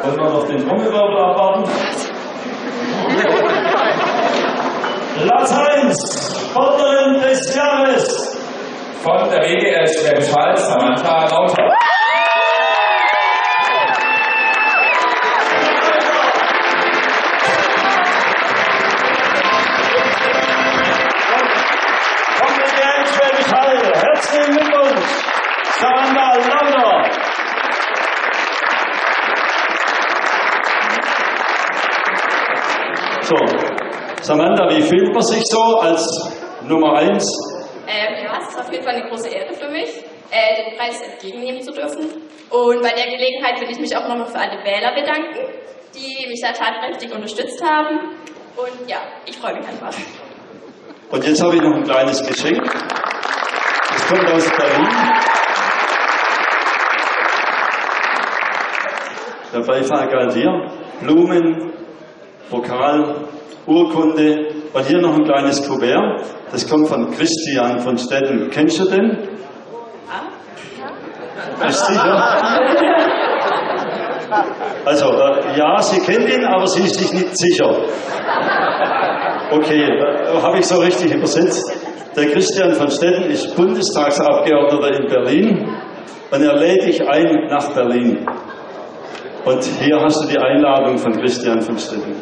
Wollen wir noch den Trommelwirbel abwarten? Platz 1, Sportlerin des Jahres. Von der WDR Schwäbisch Hall, Samantha Lauter. Von der WDR Schwäbisch Hall, herzlichen Glückwunsch, Samantha Lauter. So, Samantha, wie fühlt man sich so als Nummer 1? Ja, es ist auf jeden Fall eine große Ehre für mich, den Preis entgegennehmen zu dürfen. Und bei der Gelegenheit will ich mich auch nochmal für alle Wähler bedanken, die mich da tatkräftig unterstützt haben. Und ja, ich freue mich einfach. Und jetzt habe ich noch ein kleines Geschenk. Das kommt aus Berlin. Der Beifall galt hier. Blumen, Pokal, Urkunde und hier noch ein kleines Kuvert. Das kommt von Christian von Stetten. Kennst du den? Bist du sicher? Also, ja, sie kennt ihn, aber sie ist sich nicht sicher. Okay, habe ich so richtig übersetzt. Der Christian von Stetten ist Bundestagsabgeordneter in Berlin und er lädt dich ein nach Berlin. Und hier hast du die Einladung von Christian von Stetten.